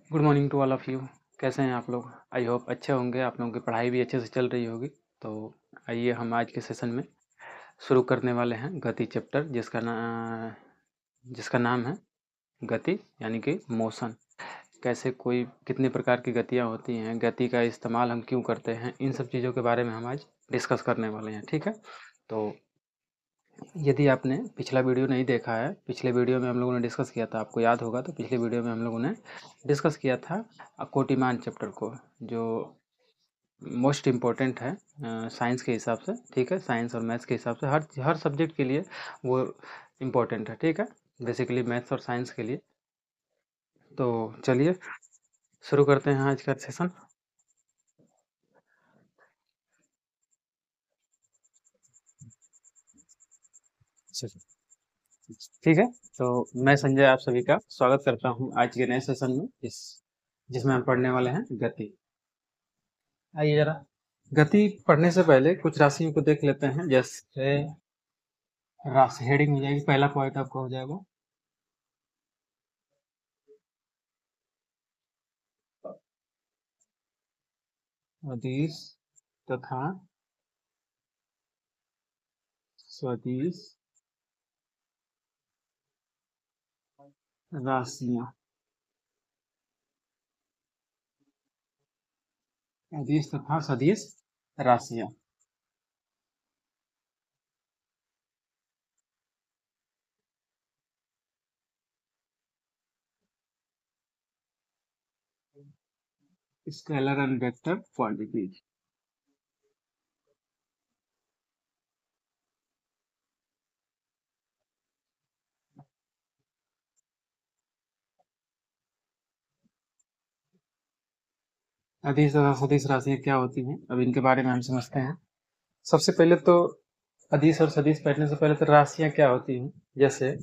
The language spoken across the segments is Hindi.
Good morning to all of you. कैसे हैं आप लोग? आई होप अच्छे होंगे, आप लोगों की पढ़ाई भी अच्छे से चल रही होगी। तो आइए हम आज के सेशन में शुरू करने वाले हैं गति चैप्टर जिसका नाम है गति यानी कि मोशन। कैसे कोई कितने प्रकार की गतियाँ होती हैं, गति का इस्तेमाल हम क्यों करते हैं, इन सब चीज़ों के बारे में हम आज डिस्कस करने वाले हैं, ठीक है? तो यदि आपने पिछला वीडियो नहीं देखा है, पिछले वीडियो में हम लोगों ने डिस्कस किया था, आपको याद होगा तो पिछले वीडियो में हम लोगों ने डिस्कस किया था कोटिमान चैप्टर को, जो मोस्ट इम्पोर्टेंट है साइंस के हिसाब से, ठीक है? साइंस और मैथ्स के हिसाब से हर सब्जेक्ट के लिए वो इम्पोर्टेंट है, ठीक है? बेसिकली मैथ्स और साइंस के लिए। तो चलिए शुरू करते हैं आज का सेशन। ठीक है, तो मैं संजय आप सभी का स्वागत करता हूँ आज के नए सेशन में, जिसमें हम पढ़ने वाले हैं गति। आइए जरा गति पढ़ने से पहले कुछ राशियों को देख लेते हैं। जैसे राशि हेडिंग हो जाएगी, पहला पॉइंट आपका हो जाएगा अदिश तथा सदिश राशियां। अदिश तथा सदिश राशियां। Scalar and vector quantities. अदिश तथा सदिश राशियां क्या होती हैं, अब इनके बारे में हम समझते हैं। सबसे पहले तो अदिश और सदिश पढ़ने से पहले तो राशियां क्या होती हैं। जैसे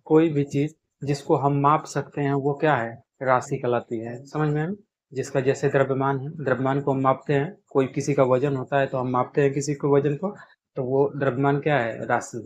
कोई भी चीज जिसको हम माप सकते हैं वो क्या है, राशि कहलाती है। समझ में आया? जिसका जैसे द्रव्यमान है, द्रव्यमान को हम मापते हैं। कोई किसी का वजन होता है तो हम मापते हैं किसी को वजन को, तो वो द्रव्यमान क्या है, राशि।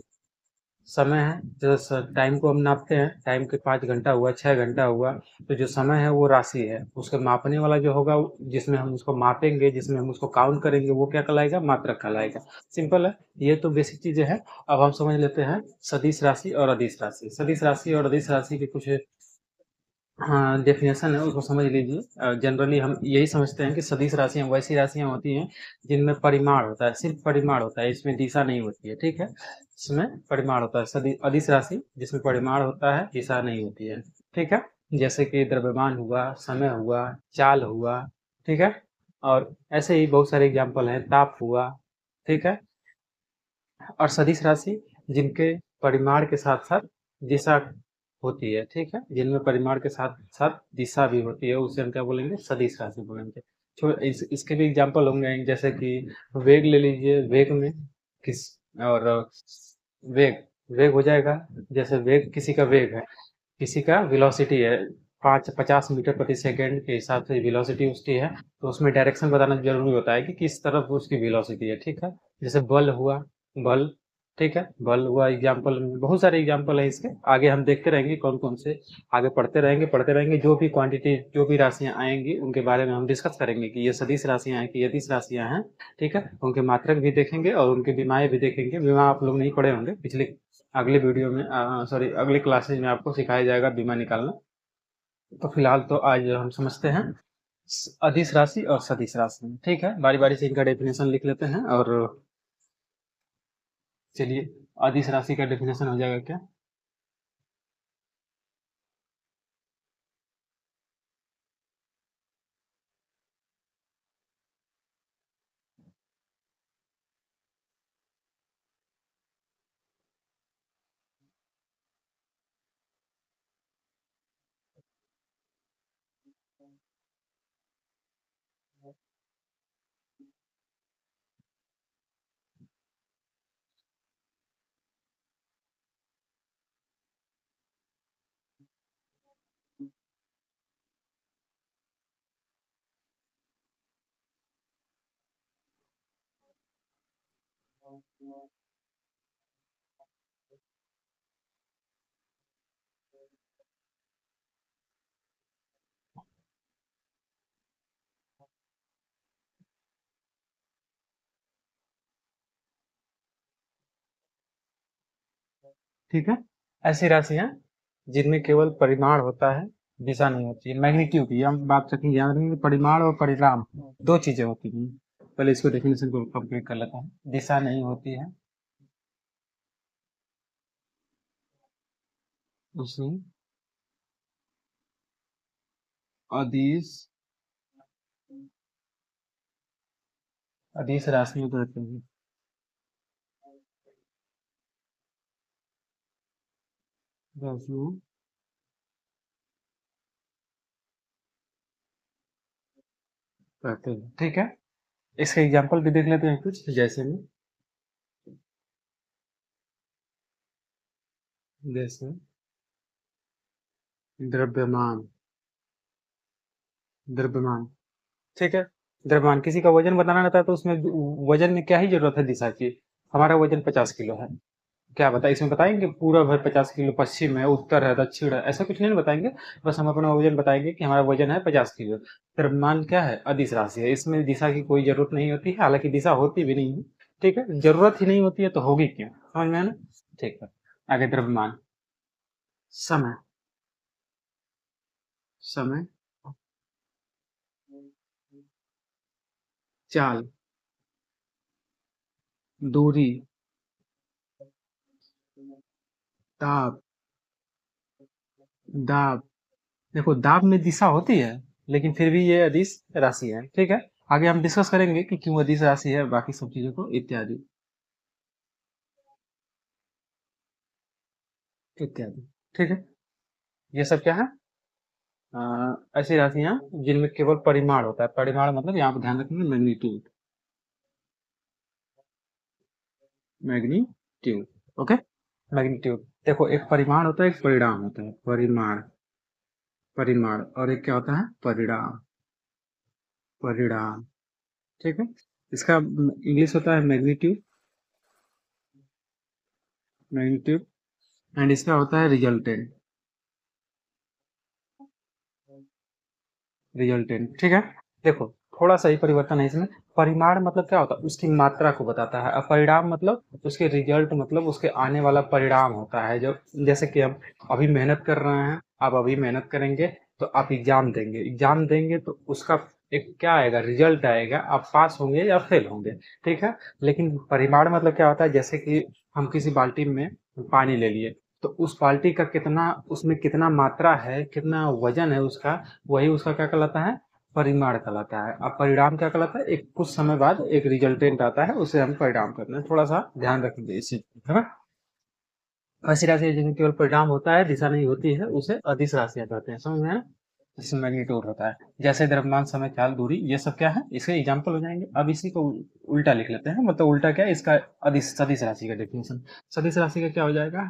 समय है, जैसे टाइम को हम नापते हैं, टाइम के 5 घंटा हुआ, 6 घंटा हुआ, तो जो समय है वो राशि है। उसके मापने वाला जो होगा, जिसमें हम उसको मापेंगे, जिसमें हम उसको काउंट करेंगे, वो क्या कहलाएगा, मात्रक कहलाएगा। सिंपल है, ये तो बेसिक चीजें हैं। अब हम समझ लेते हैं सदिश राशि और अदिश राशि। सदिश राशि और अदिश राशि के कुछ हाँ डेफिनेशन है, उसको समझ लीजिए। जनरली हम यही समझते हैं कि सदिश राशियां वैसी राशियां होती हैं जिनमें परिमाण होता है, सिर्फ परिमाण होता है, इसमें दिशा नहीं होती है, ठीक है? इसमें परिमाण होता है। सदी अदिश राशि जिसमें परिमाण होता है, दिशा नहीं होती है, ठीक है? जैसे कि द्रव्यमान हुआ, समय हुआ, चाल हुआ, ठीक है? और ऐसे ही बहुत सारे एग्जाम्पल हैं, ताप हुआ, ठीक है? और सदिश राशि जिनके परिमाण के साथ साथ दिशा होती है, ठीक है? जिनमें परिमाण के साथ साथ दिशा भी होती है, उसे हम क्या बोलेंगे, सदिश राशि बोलेंगे। इसके भी एग्जाम्पल होंगे, जैसे कि वेग ले लीजिए। वेग में किस और वेग वेग हो जाएगा। जैसे वेग किसी का वेग है, किसी का वेलोसिटी है, 50 मीटर प्रति सेकंड के हिसाब से वेलोसिटी उसकी है, तो उसमें डायरेक्शन बताना जरूरी होता है कि किस तरफ उसकी वेलोसिटी है, ठीक है? जैसे बल हुआ, बल, ठीक है? बल हुआ एग्जाम्पल, बहुत सारे एग्जाम्पल है इसके। आगे हम देखते रहेंगे कौन कौन से, आगे पढ़ते रहेंगे। जो भी क्वांटिटी, जो भी राशियां आएंगी उनके बारे में हम डिस्कस करेंगे कि ये सदिश राशियां हैं कि यदिश राशियां हैं, ठीक है? उनके मात्रक भी देखेंगे और उनकी विमाएं भी देखेंगे। विमा आप लोग नहीं पढ़े होंगे, पिछले अगले वीडियो में, सॉरी अगले क्लासेज में आपको सिखाया जाएगा बीमा निकालना। तो फिलहाल तो आज हम समझते हैं अदिश राशि और सदिश राशि, ठीक है? बारी बारी से इनका डेफिनेशन लिख लेते हैं। और चलिए, अदिश राशि का डेफिनेशन हो जाएगा क्या? ठीक है। ऐसी राशियां जिनमें केवल परिमाण होता है, दिशा नहीं होती है। मैग्नीट्यूड की हम बात रखेंगे, याद रखेंगे, परिमाण और परिणाम दो चीजें होती हैं। पहले इसको डेफिनेशन को कंप्लीट कर लेता हूँ। दिशा नहीं होती है उसमें अदिश अदिश राशियों कहते हैं। राशियों कहते हैं, ठीक है। इसके एग्जाम्पल भी देख लेते हैं कुछ, जैसे में जैसे द्रव्यमान। द्रव्यमान, ठीक है। द्रव्यमान, किसी का वजन बताना रहता है तो उसमें वजन में क्या ही जरूरत है दिशा की। हमारा वजन 50 किलो है, क्या बताए इसमें बताएंगे पूरब है 50 किलो, पश्चिम है, उत्तर है, दक्षिण है, ऐसा कुछ नहीं बताएंगे। बस हम अपना वजन बताएंगे कि हमारा वजन है 50 किलो। द्रव्यमान क्या है, अदिश राशि है, इसमें दिशा की कोई जरूरत नहीं होती है, हालांकि दिशा होती भी नहीं है। ठीक है, जरूरत ही नहीं होती है तो होगी क्यों, समझ में है ना। ठीक है, आगे द्रव्यमान। समय। समय, चाल, दूरी, ताप, दाब। देखो दाब में दिशा होती है, लेकिन फिर भी ये अदिश राशि है, ठीक है। आगे हम डिस्कस करेंगे कि क्यों अदिश राशि है, बाकी सब चीजों को इत्यादि इत्यादि, ठीक है। ये सब क्या है, ऐसी राशियां जिनमें केवल परिमाण होता है। परिमाण मतलब यहाँ पर ध्यान रखेंगे मैग्नीट्यूड। Magnitude, okay. मैग्नीट्यूड, देखो एक परिमाण होता है, एक परिणाम होता है। परिमाण, परिमाण, और एक क्या होता है, परिणाम। परिणाम, ठीक है। इसका इंग्लिश होता है मैग्नीट्यूड, मैग्नीट्यूड। एंड इसका होता है रिजल्टेंट, रिजल्टेंट, ठीक है। देखो थोड़ा सा ही परिवर्तन है इसमें। परिमाण मतलब क्या होता है, उसकी मात्रा को बताता है। और परिणाम मतलब उसके रिजल्ट, मतलब उसके आने वाला परिणाम होता है। जो जैसे कि हम अभी मेहनत कर रहे हैं, आप अभी मेहनत करेंगे तो आप एग्जाम देंगे, एग्जाम देंगे तो उसका एक क्या आएगा, रिजल्ट आएगा, आप पास होंगे या फेल होंगे, ठीक है। लेकिन परिमाण मतलब क्या होता है, जैसे कि हम किसी बाल्टी में पानी ले लिए, तो उस बाल्टी का कितना, उसमें कितना मात्रा है, कितना वजन है उसका, वही उसका क्या कहलाता है, परिमाण कहलाता है। अब परिणाम क्या कहलाता है, एक कुछ समय बाद एक रिजल्टेंट आता है, उसे हम परिणाम कहते हैं। थोड़ा सा ध्यान रखेंगे इस चीज को, है ना। ऐसी राशि जिसमें केवल परिणाम होता है, दिशा नहीं होती है, उसे अदिश राशियां कहते हैं, समझ में है। जिसमें मैग्नीट्यूड होता है, जैसे द्रव्यमान, समय, चाल, दूरी, ये सब क्या है, इसके एग्जाम्पल हो जाएंगे। अब इसी को उल्टा लिख लेते हैं, मतलब उल्टा क्या है इसका, अदिश सदिश राशि का डेफिनेशन। सदिश राशि का क्या हो जाएगा।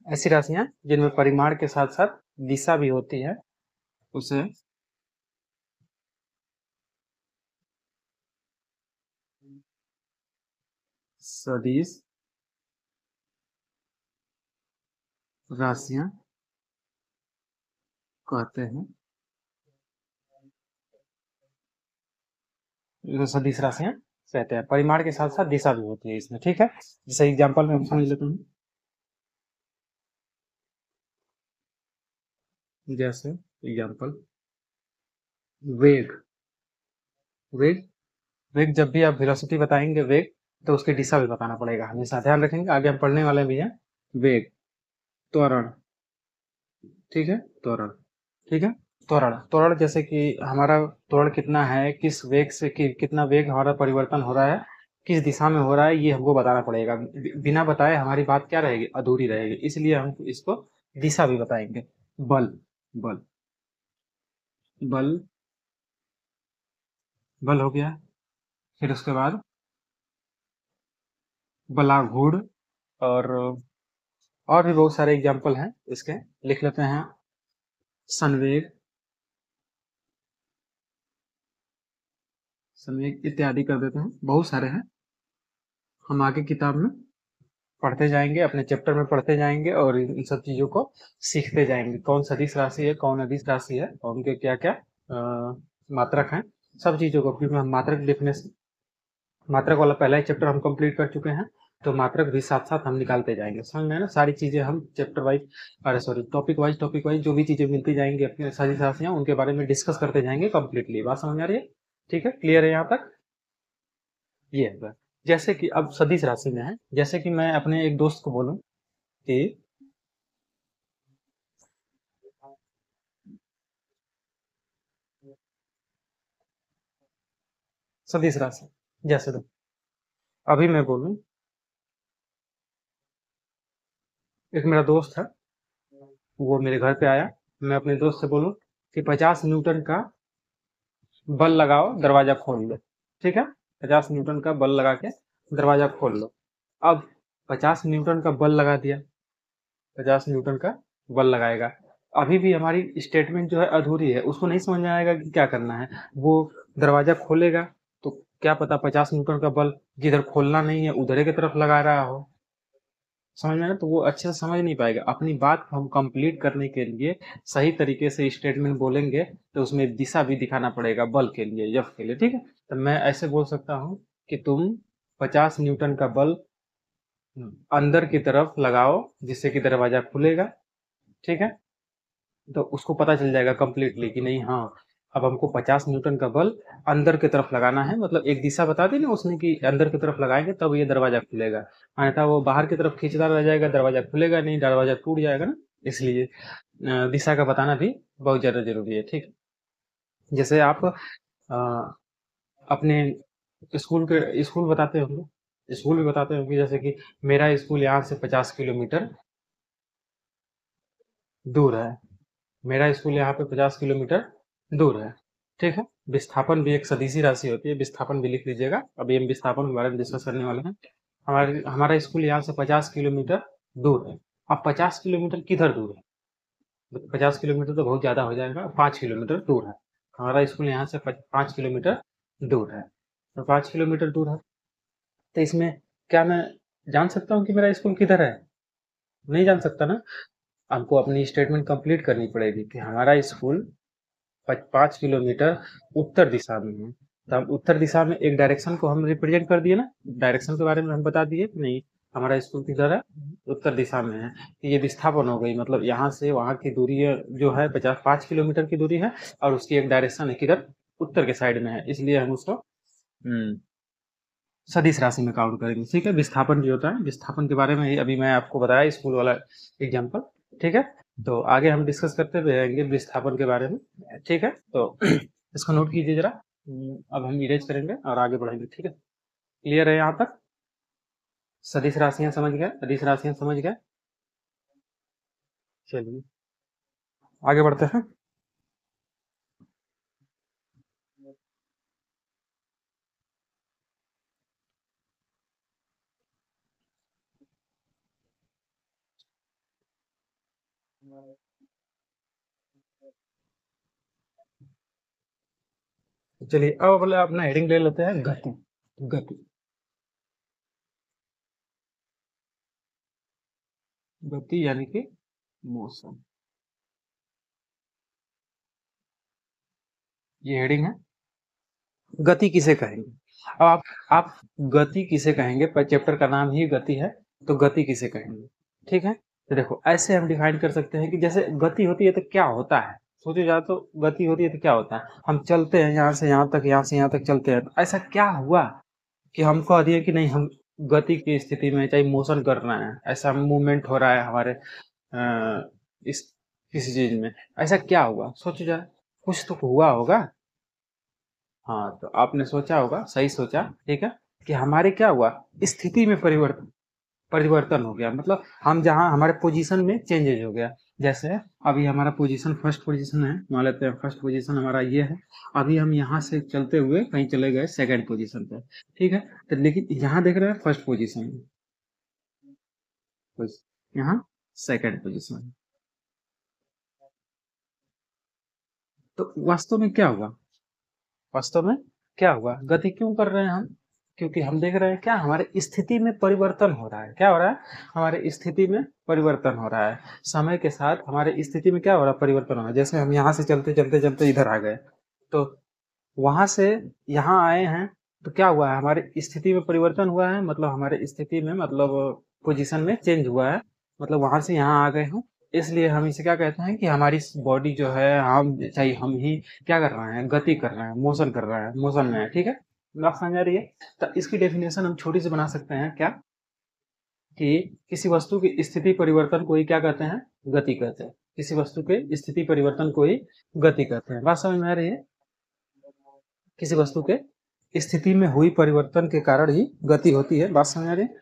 ऐसी राशियां जिनमें परिमाण के साथ साथ दिशा भी होती है, उसे सदिश राशियां कहते हैं। जो सदिश राशियां कहते हैं, परिमाण के साथ साथ दिशा भी होती है इसमें, ठीक है। जैसे एग्जांपल में हम समझ लेते हैं, जैसे एग्जांपल, वेग। वेग, वेग जब भी आप वेलोसिटी बताएंगे, वेग, तो उसकी दिशा भी बताना पड़ेगा, हमेशा ध्यान रखेंगे, आगे हम पढ़ने वाले भी हैं। वेग, त्वरण, ठीक है, त्वरण, ठीक है। त्वरण, त्वरण जैसे कि हमारा त्वरण कितना है, किस वेग से कितना वेग हमारा परिवर्तन हो रहा है, किस दिशा में हो रहा है, ये हमको बताना पड़ेगा। बिना बताए हमारी बात क्या रहेगी, अधूरी रहेगी, इसलिए हम इसको दिशा भी बताएंगे। बल, बल, बल, बल हो गया। फिर उसके बाद बलाघूर्ण, और और भी बहुत सारे एग्जाम्पल हैं इसके, लिख लेते हैं। संवेग, संवेग इत्यादि कर देते हैं, बहुत सारे हैं। हम आगे किताब में पढ़ते जाएंगे, अपने चैप्टर में पढ़ते जाएंगे, और इन सब चीजों को सीखते जाएंगे। कौन सदिश राशि है, कौन अदिश राशि है, और उनके क्या क्या मात्रक हैं, सब चीजों को। फिर हम मात्रक डेफिनेशन, मात्रक वाला पहला ही चैप्टर हम कंप्लीट कर चुके हैं, तो मात्रक भी साथ साथ हम निकालते जाएंगे। समझ में है ना, सारी चीजें हम चैप्टर वाइज, अरे सॉरी, टॉपिक वाइज जो भी चीजें मिलती जाएंगी अपनी सदिश राशियां, उनके बारे में डिस्कस करते जाएंगे कंप्लीटली। बात समझ आ रही है? ठीक है, क्लियर है यहाँ तक? ये है। जैसे कि अब सदिश राशि में है, जैसे कि मैं अपने एक दोस्त को बोलूं कि सदिश राशि, जैसे तो अभी मैं बोलूं, एक मेरा दोस्त है, वो मेरे घर पे आया, मैं अपने दोस्त से बोलूं कि 50 न्यूटन का बल लगाओ, दरवाजा खोल लो। ठीक है, 50 न्यूटन का बल लगा के दरवाजा खोल लो। अब 50 न्यूटन का बल लगा दिया, 50 न्यूटन का बल लगाएगा, अभी भी हमारी स्टेटमेंट जो है अधूरी है, उसको नहीं समझ में आएगा कि क्या करना है। वो दरवाजा खोलेगा तो क्या पता 50 न्यूटन का बल जिधर खोलना नहीं है उधर की तरफ लगा रहा हो। समझ में आया? तो वो अच्छे से समझ नहीं पाएगा। अपनी बात को हम कंप्लीट करने के लिए सही तरीके से स्टेटमेंट बोलेंगे, तो उसमें दिशा भी दिखाना पड़ेगा, बल के लिए, एफ के लिए। ठीक है, तो मैं ऐसे बोल सकता हूँ कि तुम 50 न्यूटन का बल अंदर की तरफ लगाओ, जिससे कि दरवाजा खुलेगा। ठीक है, तो उसको पता चल जाएगा कंप्लीटली कि नहीं, हाँ, अब हमको 50 न्यूटन का बल अंदर की तरफ लगाना है। मतलब एक दिशा बता दी ना उसने कि अंदर की तरफ लगाएंगे तब ये दरवाजा खुलेगा, अन्यथा वो बाहर की तरफ खींचता रह जाएगा, दरवाजा खुलेगा नहीं, दरवाजा टूट जाएगा ना। इसलिए दिशा का बताना भी बहुत ज्यादा जरूरी है। ठीक है? जैसे आप अपने स्कूल बताते होंगे, स्कूल भी बताते होंगे, जैसे कि मेरा स्कूल यहाँ से 50 किलोमीटर दूर है, मेरा स्कूल यहाँ पे 50 किलोमीटर दूर है। ठीक है, विस्थापन भी एक सदिशी राशि होती है, विस्थापन भी लिख लीजिएगा, अभी हम विस्थापन के बारे में डिस्कस करने वाले हैं। हमारा स्कूल यहाँ से 50 किलोमीटर दूर है। अब 50 किलोमीटर किधर दूर है? 50 किलोमीटर तो बहुत ज्यादा हो जाएगा, 5 किलोमीटर दूर है। हमारा स्कूल यहाँ से 5 किलोमीटर दूर है, तो 5 किलोमीटर दूर है। तो इसमें क्या मैं जान सकता हूँ कि मेरा स्कूल किधर है? नहीं जान सकता ना। हमको अपनी स्टेटमेंट कंप्लीट करनी पड़ेगी कि हमारा स्कूल 5 किलोमीटर उत्तर दिशा में है। तो हम उत्तर दिशा में एक डायरेक्शन को हम रिप्रेजेंट कर दिए ना, डायरेक्शन के बारे में हम बता दिए कि नहीं, हमारा स्कूल किधर है, उत्तर दिशा में है। तो ये विस्थापन हो गई, मतलब यहाँ से वहाँ की दूरी जो है 5 किलोमीटर की दूरी है, और उसकी एक डायरेक्शन है किधर, उत्तर के साइड में है, इसलिए हम उसको सदिश राशि में काउंट करेंगे। ठीक है, विस्थापन जो होता है, विस्थापन के बारे में ही अभी मैं आपको बताया, स्कूल वाला एग्जाम्पल। ठीक है, तो आगे हम डिस्कस करते रहेंगे विस्थापन के बारे में। ठीक है, तो इसको नोट कीजिए जरा। अब हम इरेज करेंगे और आगे बढ़ेंगे। ठीक है, क्लियर है यहाँ तक? सदिश राशियां समझ गए, अदिश राशियां समझ गए? चलिए आगे बढ़ते हैं। चलिए अब बोले अपना हेडिंग ले लेते हैं, गति। गति, गति यानी कि मोशन, ये हेडिंग है। गति किसे कहेंगे? अब आप गति किसे कहेंगे, पर चैप्टर का नाम ही गति है, तो गति किसे कहेंगे? ठीक है, तो देखो ऐसे हम डिफाइन कर सकते हैं कि जैसे गति होती है तो क्या होता है, सोचो जाए तो गति होती है तो क्या होता है, हम चलते हैं यहाँ से यहाँ तक, यहाँ से यहाँ तक चलते हैं, तो ऐसा क्या हुआ कि हम कह दिए कि नहीं, हम गति की स्थिति में, चाहे मोशन कर रहे हैं, ऐसा मूवमेंट हो रहा है हमारे इस किसी चीज में। ऐसा क्या हुआ, सोचो जरा, कुछ तो हुआ होगा। हाँ, तो आपने सोचा होगा, सही सोचा, ठीक है, कि हमारे क्या हुआ, स्थिति में परिवर्तन परिवर्तन हो गया, मतलब हम जहाँ हमारे पोजीशन में चेंजेज हो गया। जैसे अभी हमारा पोजीशन फर्स्ट पोजीशन है, मान लेते हैं फर्स्ट पोजीशन हमारा ये है। अभी हम यहाँ से चलते हुए कहीं चले गए सेकंड पोजीशन पे, ठीक है। तो लेकिन यहाँ देख रहे हैं फर्स्ट पोजीशन, यहाँ सेकंड पोजीशन। तो वास्तव में क्या हुआ, वास्तव में क्या हुआ, गति क्यों कर रहे हैं हम, क्योंकि हम देख रहे हैं क्या, हमारे स्थिति में परिवर्तन हो रहा है। क्या हो रहा है, हमारे स्थिति में परिवर्तन हो रहा है। समय के साथ हमारे स्थिति में क्या हो रहा है, परिवर्तन हो रहा है। जैसे हम यहाँ से चलते चलते चलते इधर आ गए, तो वहां से यहाँ आए हैं, तो क्या हुआ है, हमारे स्थिति में परिवर्तन हुआ है, मतलब हमारे स्थिति में, मतलब पोजीशन में चेंज हुआ है, मतलब वहां से यहाँ आ गए हूँ। इसलिए हम इसे क्या कहते हैं कि हमारी बॉडी जो है, हम चाहे हम ही क्या कर रहे हैं, गति कर रहे हैं, मोशन कर रहे हैं, मोशन में है, ठीक है। बात समझ आ रही है। तो इसकी डेफिनेशन हम छोटी सी बना सकते हैं क्या, कि किसी वस्तु की स्थिति परिवर्तन को ही क्या कहते हैं, गति कहते हैं। किसी वस्तु के स्थिति परिवर्तन को ही गति कहते हैं। बात समझ में आ रही है। किसी वस्तु के स्थिति में हुई परिवर्तन के कारण ही गति होती है। बात समझ आ रही है,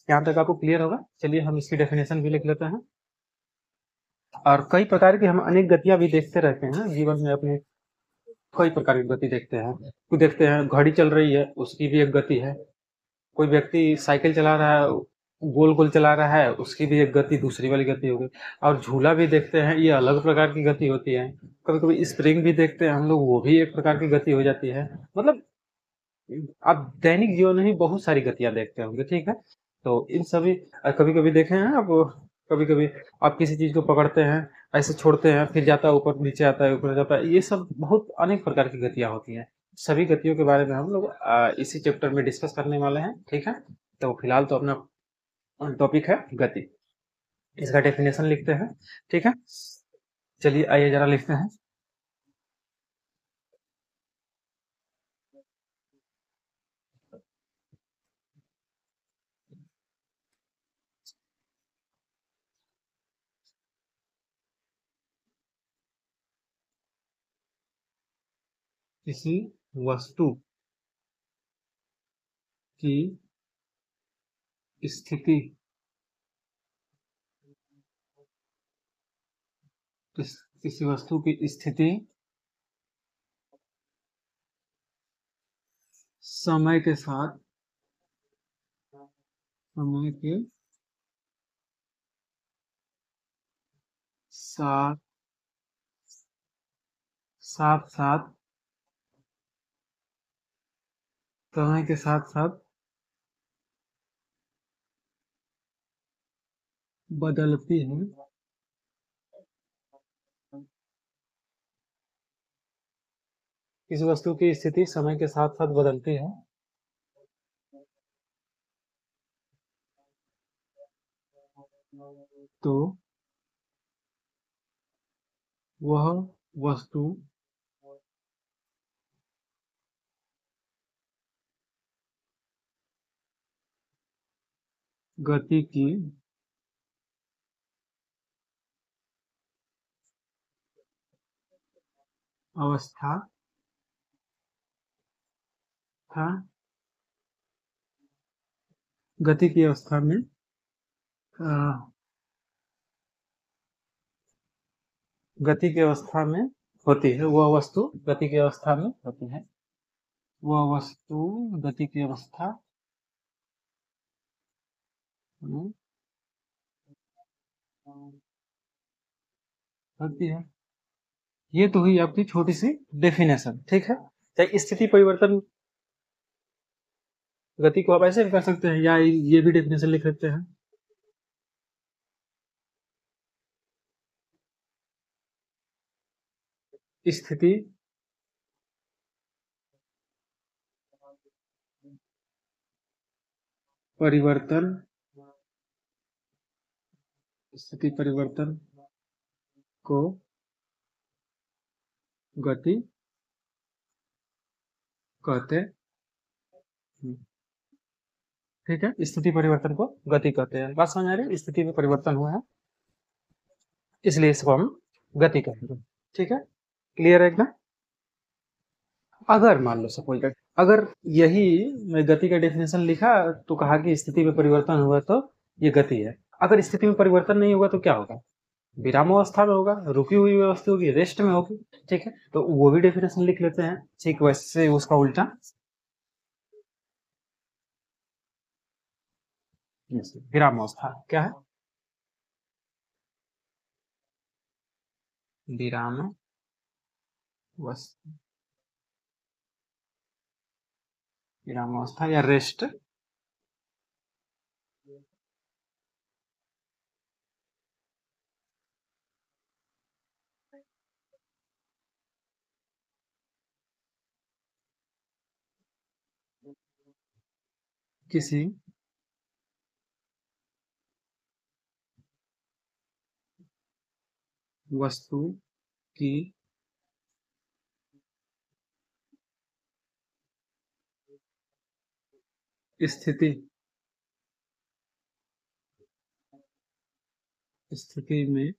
यहाँ तक आपको क्लियर होगा। चलिए हम इसकी डेफिनेशन भी लिख लेते हैं। और कई प्रकार की हम अनेक गतियां भी देखते रहते हैं जीवन में अपने, कई प्रकार की गति देखते हैं। कोई देखते हैं घड़ी चल रही है, उसकी भी एक गति है। कोई व्यक्ति साइकिल चला रहा है, गोल गोल चला रहा है, उसकी भी एक गति, दूसरी वाली गति हो गई। और झूला भी देखते हैं, ये अलग प्रकार की गति होती है। कभी कभी स्प्रिंग भी देखते हैं हम लोग, वो भी एक प्रकार की गति हो जाती है। मतलब आप दैनिक जीवन में ही बहुत सारी गतियां देखते होंगे, ठीक है। तो इन सभी, कभी कभी देखे हैं आप, कभी कभी आप किसी चीज को पकड़ते हैं, ऐसे छोड़ते हैं, फिर जाता है ऊपर, नीचे आता है, ऊपर जाता है, ये सब बहुत अनेक प्रकार की गतियां होती हैं। सभी गतियों के बारे में हम लोग इसी चैप्टर में डिस्कस करने वाले हैं, ठीक है। तो फिलहाल तो अपना टॉपिक है गति, इसका डेफिनेशन लिखते हैं, ठीक है। चलिए आइए जरा लिखते हैं। किसी वस्तु की स्थिति, किसी वस्तु की स्थिति समय के साथ, समय के साथ साथ साथ समय के साथ साथ बदलती है। किसी वस्तु की स्थिति समय के साथ साथ बदलती है, तो वह वस्तु गति की अवस्था था, गति की अवस्था में अ, गति की अवस्था में होती है। वह वस्तु गति की अवस्था में होती है। वह वस्तु गति की अवस्था में होती है। ये तो हुई आपकी छोटी सी डेफिनेशन, ठीक है। चाहे स्थिति परिवर्तन, गति को आप ऐसे भी कर सकते हैं, या ये भी डेफिनेशन लिख सकते हैं। स्थिति परिवर्तन, स्थिति परिवर्तन को गति कहते हैं, ठीक है। स्थिति परिवर्तन को गति कहते हैं। बात समझ आ रही है, स्थिति में परिवर्तन हुआ है, इसलिए इसको हम गति कहेंगे। ठीक है, क्लियर है एकदम। अगर मान लो सपोज दैट, अगर यही मैं गति का डेफिनेशन लिखा तो कहा कि स्थिति में परिवर्तन हुआ तो ये गति है। अगर स्थिति में परिवर्तन नहीं होगा तो क्या होगा? विरामावस्था में होगा, रुकी हुई व्यवस्था होगी, रेस्ट में होगी। ठीक है, तो वो भी डेफिनेशन लिख लेते हैं। ठीक, वैसे उसका उल्टा विरामावस्था क्या है? विराम विरामावस्था या रेस्ट किसी वस्तु की स्थिति स्थिति में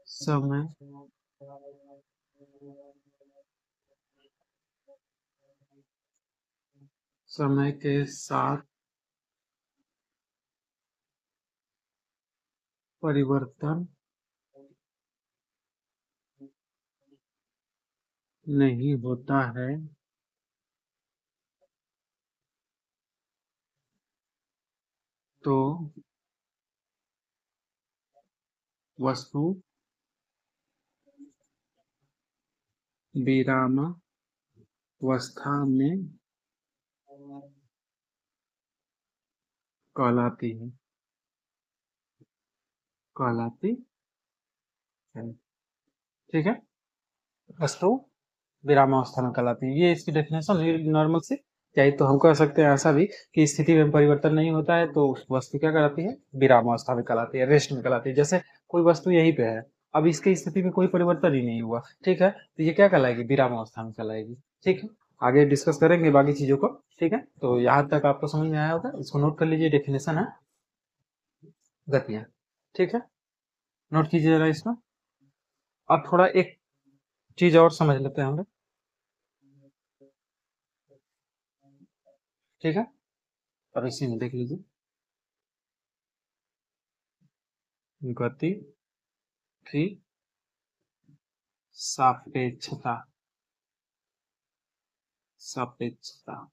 समय समय के साथ परिवर्तन नहीं होता है तो वस्तु विरामावस्था में कहलाती है ठीक है, वस्तु विरामावस्था में कहलाती है। ये इसकी डेफिनेशन नॉर्मल से चाहे तो हम कह सकते हैं ऐसा भी कि स्थिति में परिवर्तन नहीं होता है तो उस वस्तु क्या कहलाती है? विरामावस्था में कहलाती है, रेस्ट में कहलाती है। जैसे कोई वस्तु यहीं पे है, अब इसकी स्थिति में कोई परिवर्तन ही नहीं हुआ, ठीक है, तो ये क्या कहलाएगी? विरामावस्था में कहलाएगी। ठीक है, आगे डिस्कस करेंगे बाकी चीजों को। ठीक है, तो यहाँ तक आपको समझ में आया होगा, इसको नोट कर लीजिए। डेफिनेशन है गतियां। ठीक है, नोट कीजिए जरा इसको। अब थोड़ा एक चीज और समझ लेते हैं हम लोग। ठीक है, अब इसी में देख लीजिए, गति की सापेक्षता सापेक्षता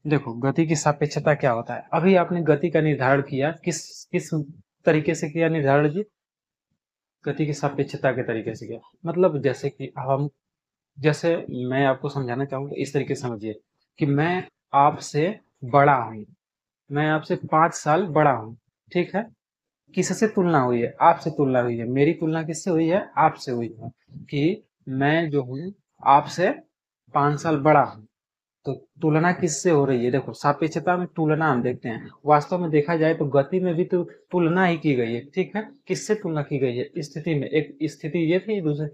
देखो, गति की सापेक्षता क्या होता है? अभी आपने गति का निर्धारण किया, किस किस तरीके से किया निर्धारण जी? गति की सापेक्षता के तरीके से किया। मतलब जैसे कि हम, जैसे मैं आपको समझाना चाहूंगा, इस तरीके से समझिए कि मैं आपसे बड़ा हूं, मैं आपसे 5 साल बड़ा हूं। ठीक है, किससे तुलना हुई है? आपसे तुलना हुई है। मेरी तुलना किससे हुई है? आपसे हुई है कि मैं जो हूँ आपसे 5 साल बड़ा हूँ। तो तुलना किससे हो रही है? देखो, सापेक्षता में तुलना हम देखते हैं, वास्तव में देखा जाए तो गति में भी तो तुलना ही की गई है। ठीक है, किससे तुलना की गई है? स्थिति में। एक स्थिति ये थी, दूसरे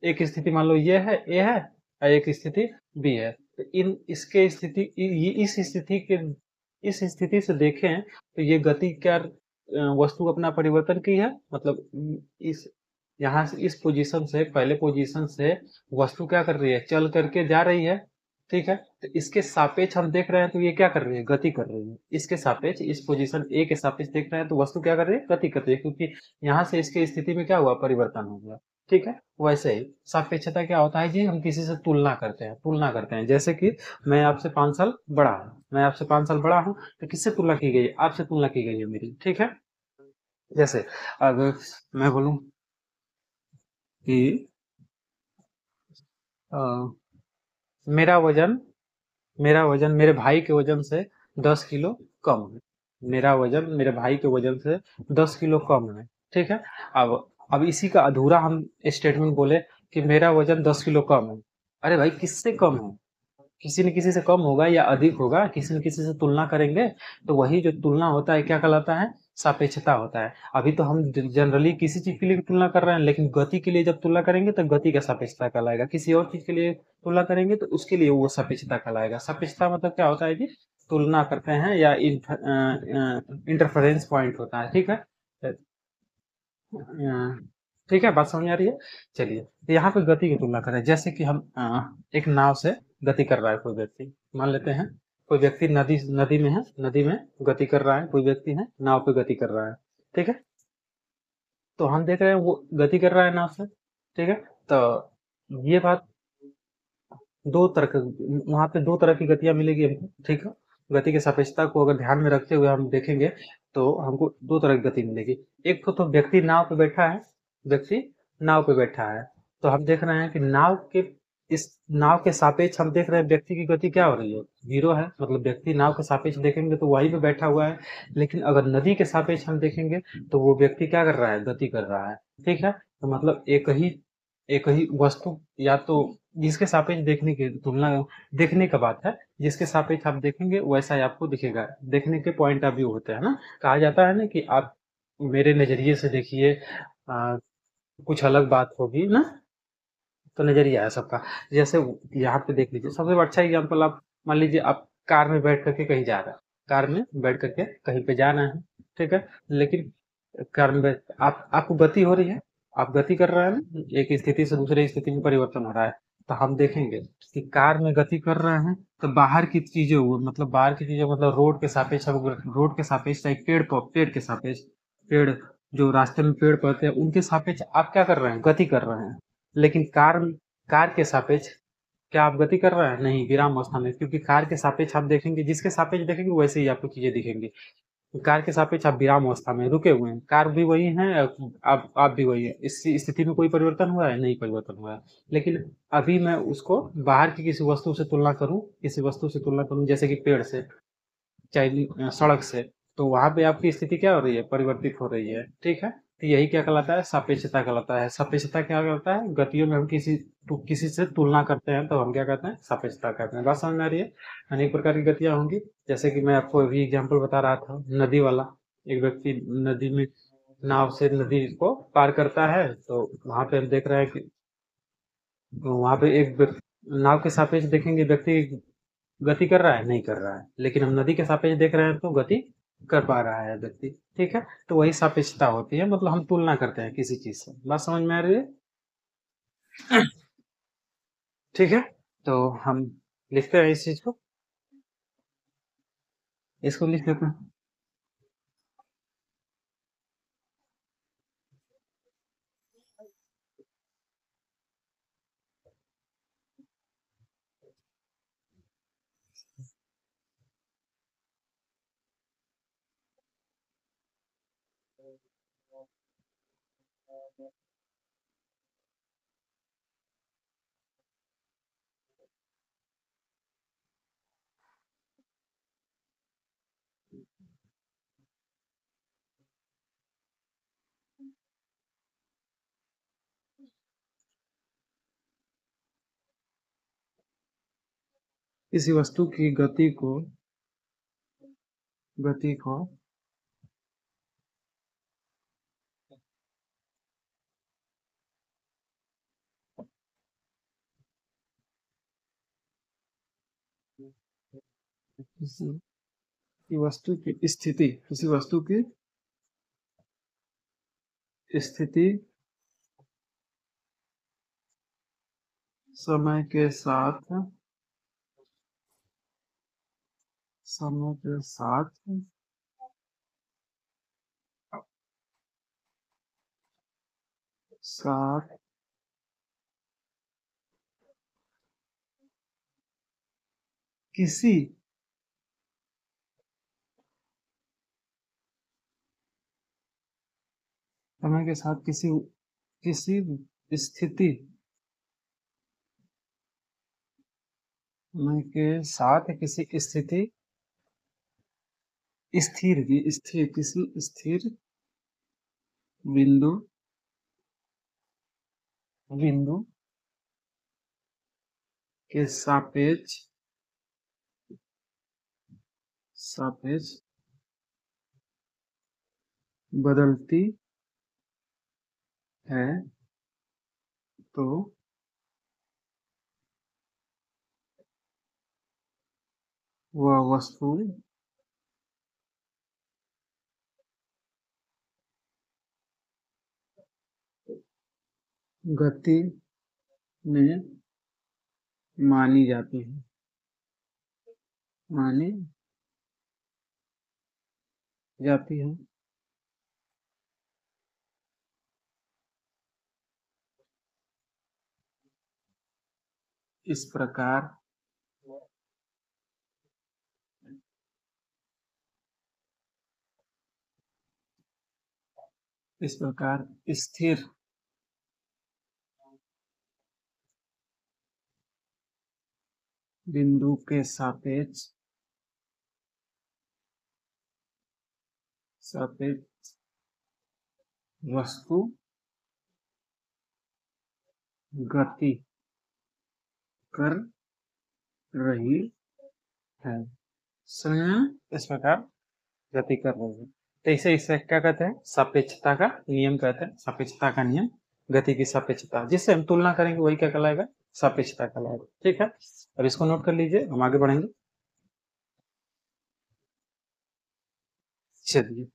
एक स्थिति मान लो ये है, ए है, और एक स्थिति बी है। तो इन इसके स्थिति इस स्थिति के इस स्थिति से देखें तो ये गति क्या वस्तु अपना परिवर्तन की है? मतलब इस यहाँ से इस पोजीशन से, पहले पोजीशन से वस्तु क्या कर रही है? चल करके जा रही है। ठीक है, तो इसके सापेक्ष हम देख रहे हैं तो ये क्या कर रही है? गति कर रही है। इसके सापेक्ष, इस पोजीशन ए के सापेक्ष देख रहे हैं तो वस्तु क्या कर रही है? गति कर रही है, क्योंकि यहाँ से इसके स्थिति में क्या हुआ? परिवर्तन हो गया। ठीक है, वैसे ही सापेक्षता क्या होता है जी? हम किसी से तुलना करते हैं। जैसे कि मैं आपसे 5 साल बड़ा हूँ, मैं आपसे 5 साल बड़ा हूँ, तो किससे तुलना की गई है? आपसे तुलना की गई है मेरी। ठीक है, जैसे अगर मैं बोलूं कि अ, मेरा वजन मेरा वजन मेरे भाई के वजन से 10 किलो कम है। मेरा वजन मेरे भाई के वजन से 10 किलो कम है। ठीक है, अब इसी का अधूरा हम स्टेटमेंट बोले कि मेरा वजन 10 किलो कम है। अरे भाई, किससे कम है? किसी न किसी से कम होगा या अधिक होगा, किसी न किसी से तुलना करेंगे। तो वही जो तुलना होता है क्या कहलाता है? सापेक्षता होता है। अभी तो हम जनरली किसी चीज के लिए तुलना कर रहे हैं, लेकिन गति के लिए जब तुलना करेंगे तो गति का सापेक्षता कहलाएगा। किसी और चीज के लिए तुलना करेंगे तो उसके लिए वो सापेक्षता कहलाएगा। सापेक्षता मतलब क्या होता है जी? तुलना करते हैं या इंटरफेरेंस पॉइंट होता है। ठीक है। ठीक है, बात समझ आ रही है? चलिए, तो यहाँ पे गति की तुलना करें। जैसे कि हम एक नाव से गति कर रहा है कोई व्यक्ति, मान लेते हैं कोई व्यक्ति नदी नदी में है, नदी में गति कर रहा है, कोई व्यक्ति है नाव पे गति कर रहा है। ठीक है, तो हम देख रहे हैं वो गति कर रहा है नाव से। ठीक है, तो ये बात दो तरह के, वहां पे दो तरह की गतियां मिलेगी हमको। ठीक है, गति की सापेक्षता को अगर ध्यान में रखते हुए हम देखेंगे तो हमको दो तरह की गति मिलेगी। एक तो व्यक्ति नाव पे बैठा है, व्यक्ति नाव पे बैठा है, तो हम देख रहे हैं कि इस नाव के सापेक्ष हम देख रहे हैं व्यक्ति की गति क्या हो रही है, जीरो है। मतलब व्यक्ति नाव के सापेक्ष देखेंगे तो वहीं पे बैठा हुआ है। लेकिन अगर नदी के सापेक्ष हम देखेंगे तो वो व्यक्ति क्या कर रहा है, गति कर रहा है। ठीक है, तो मतलब एक ही वस्तु, या तो जिसके सापेक्ष देखने की तुलना, देखने का बात है, जिसके सापेक्ष आप देखेंगे वैसा ही आपको दिखेगा। देखने के पॉइंट ऑफ व्यू होते हैं ना, कहा जाता है ना कि आप मेरे नजरिए से देखिए, कुछ अलग बात होगी ना। तो नजरिया है सबका। जैसे यहाँ पे देख लीजिए, सबसे अच्छा एग्जाम्पल, आप मान लीजिए आप कार में बैठ करके कहीं जा रहे हैं, कार में बैठ करके कहीं पे जाना है। ठीक है, लेकिन कार में आप आपको गति हो रही है, आप गति कर रहे हैं ना, एक स्थिति से दूसरे स्थिति में परिवर्तन हो रहा है। तो हम देखेंगे कि कार में गति कर रहे हैं तो बाहर की चीजें हुई, मतलब बाहर की चीजें मतलब रोड के सापेक्ष, रोड के सापेक्ष, एक पेड़ के सापेक्ष, पेड़ जो रास्ते में पेड़ पड़ते हैं उनके सापेक्ष आप क्या कर रहे हैं, गति कर रहे हैं। लेकिन कार कार के सापेक्ष क्या आप गति कर रहे हैं? नहीं, विराम अवस्था में। क्योंकि कार के सापेक्ष आप देखेंगे, जिसके सापेक्ष देखेंगे वैसे ही आपको चीजें दिखेंगी। कार के सापेक्ष आप विराम अवस्था में रुके हुए हैं, कार भी वही है, आप भी वही है। इस स्थिति में कोई परिवर्तन हुआ है? नहीं परिवर्तन हुआ है। लेकिन अभी मैं उसको बाहर की किसी वस्तु से तुलना करूं, किसी वस्तु से तुलना करूं जैसे कि पेड़ से, चाहे सड़क से, तो वहां पे आपकी स्थिति क्या हो रही है, परिवर्तित हो रही है। ठीक है, तो यही क्या कहलाता है, सापेक्षता कहलाता है। सापेक्षता क्या करता है, गतियों में हम किसी से तुलना करते हैं तो हम क्या कहते हैं, सापेक्षता कहते हैं। बात समझ में आ रही है? अनेक प्रकार की गतियां होंगी, जैसे कि मैं आपको अभी एग्जाम्पल बता रहा था नदी वाला। एक व्यक्ति नदी में नाव से नदी को पार करता है, तो वहां पे हम देख रहे हैं कि वहां पे नाव के सापेक्ष देखेंगे व्यक्ति गति कर रहा है, नहीं कर रहा है। लेकिन हम नदी के सापेक्ष देख रहे हैं तो गति कर पा रहा है व्यक्ति। ठीक है, तो वही सापेक्षता होती है, मतलब हम तुलना करते हैं किसी चीज से। बात समझ में आ रही है? ठीक है, तो हम लिखते हैं इस चीज को, इसको लिख देते हैं। किसी वस्तु की गति को किसी वस्तु की स्थिति समय के साथ समय के साथ साथ किसी समय के साथ किसी किसी स्थिति समय के साथ किसी स्थिति किसी स्थिर बिंदु बिंदु के सापेक्ष सापेक्ष बदलती है तो वह वस्तु गति में मानी जाती है, मानी जाती है। इस प्रकार स्थिर बिंदु के सापेक्ष वस्तु गति कर रही है। समझ में आया? इस प्रकार गति कर रही है। तो इसे क्या कहते हैं? सापेक्षता का नियम कहते हैं। सापेक्षता का नियम, गति की सापेक्षता, जिससे हम तुलना करेंगे वही क्या कहलाएगा? सापेक्षता कहलाएगा। ठीक है, अब इसको नोट कर लीजिए, हम आगे बढ़ेंगे। चलिए,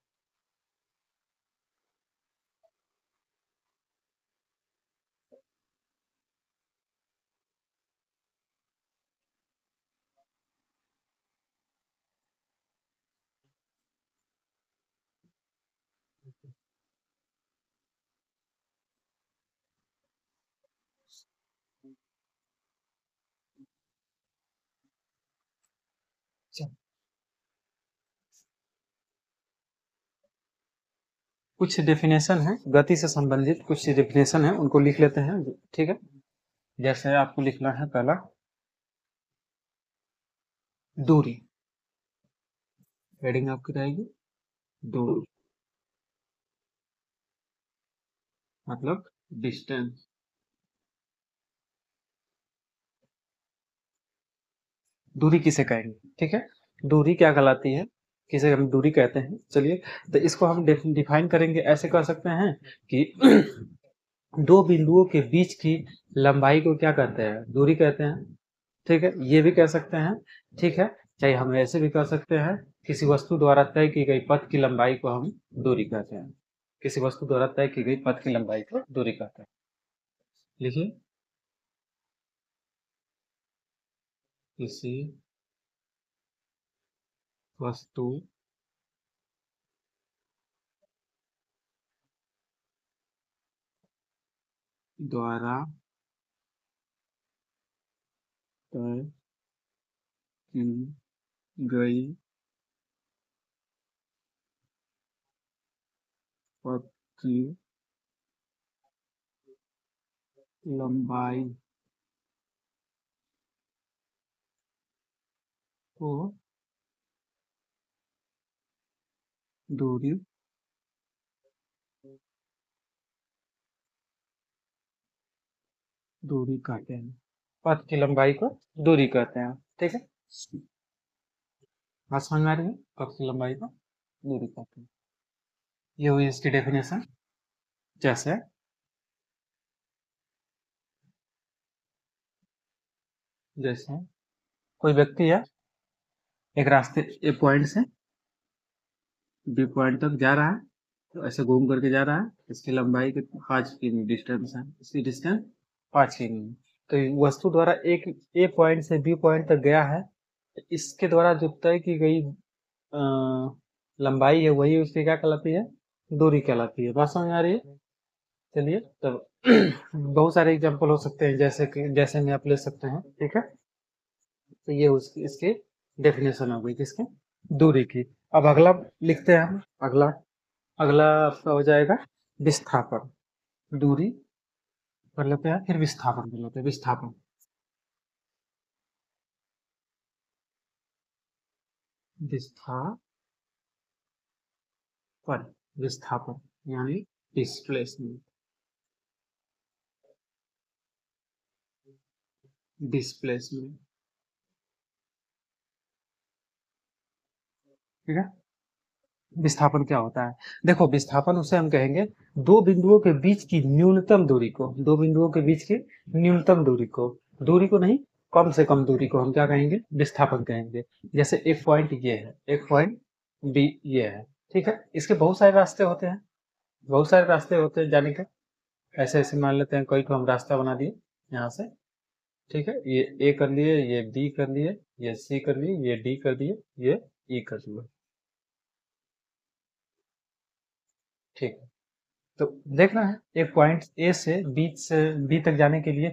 कुछ डेफिनेशन है गति से संबंधित, कुछ डेफिनेशन है, उनको लिख लेते हैं। ठीक है, जैसे आपको लिखना है पहला दूरी, हेडिंग आपकी रहेगी दूरी, मतलब डिस्टेंस। दूरी किसे कहेंगे? ठीक है, दूरी क्या कहलाती है, किसे हम दूरी कहते हैं? चलिए, तो इसको हम डिफाइन करेंगे, ऐसे कर सकते हैं कि दो बिंदुओं के बीच की लंबाई को क्या कहते हैं? दूरी कहते हैं। ठीक है, ये भी कह सकते हैं। ठीक है, चाहे हम ऐसे भी कह सकते हैं, किसी वस्तु द्वारा तय की गई पथ की लंबाई को हम दूरी कहते हैं। किसी वस्तु द्वारा तय की गई पथ की लंबाई को दूरी कहते हैं। लिखिए, किसी वस्तु द्वारा तय की गई पथ की लंबाई को दूरी दूरी कहते हैं। पथ की लंबाई को दूरी कहते हैं। ठीक है, बात समझ में आ रही है? पथ की लंबाई को दूरी कहते हैं। ये हुई इसकी डेफिनेशन। जैसे जैसे कोई व्यक्ति है, एक रास्ते, एक पॉइंट से बी पॉइंट तक जा रहा है, तो ऐसे घूम करके जा रहा है। इसकी लंबाई कितनी? 5 किमी डिस्टेंस है, इसकी डिस्टेंस 5 किमी। तो वस्तु द्वारा एक ए पॉइंट से बी पॉइंट तक गया है, तो इसके द्वारा जो तय की गई लंबाई है, वही उसकी क्या कहलाती है? दूरी कहलाती है। बात समझ में आ रही है? चलिए, तब बहुत सारे एग्जांपल हो सकते हैं, जैसे कि जैसे में आप ले सकते हैं। ठीक है, तो ये उसकी इसकी डेफिनेशन हो गई किसकी? दूरी की। अब अगला लिखते हैं हम। अगला अगला आपका हो जाएगा विस्थापन। दूरी कर लेते हैं, फिर विस्थापन कर लेते हैं। विस्थापन, विस्थापन, विस्थापन यानी डिस्प्लेसमेंट। डिस्प्लेसमेंट, ठीक है। विस्थापन क्या होता है? देखो, विस्थापन उसे हम कहेंगे दो बिंदुओं के बीच की न्यूनतम दूरी को, दो बिंदुओं के बीच की न्यूनतम दूरी को नहीं, कम से कम दूरी को हम क्या कहेंगे? विस्थापन कहेंगे। जैसे एक पॉइंट ये है, एक पॉइंट बी ये है, ठीक है। इसके बहुत सारे रास्ते होते हैं, बहुत सारे रास्ते होते हैं जाने के। ऐसे ऐसे मान लेते हैं, कोई को हम रास्ता बना दिए यहाँ से, ठीक है। ये ए कर लिए, ये बी कर लिए, ये सी कर लिए, ये डी कर दिए, ये ई कर लिए, ठीक है। तो देखना है, एक पॉइंट ए से बी तक जाने के लिए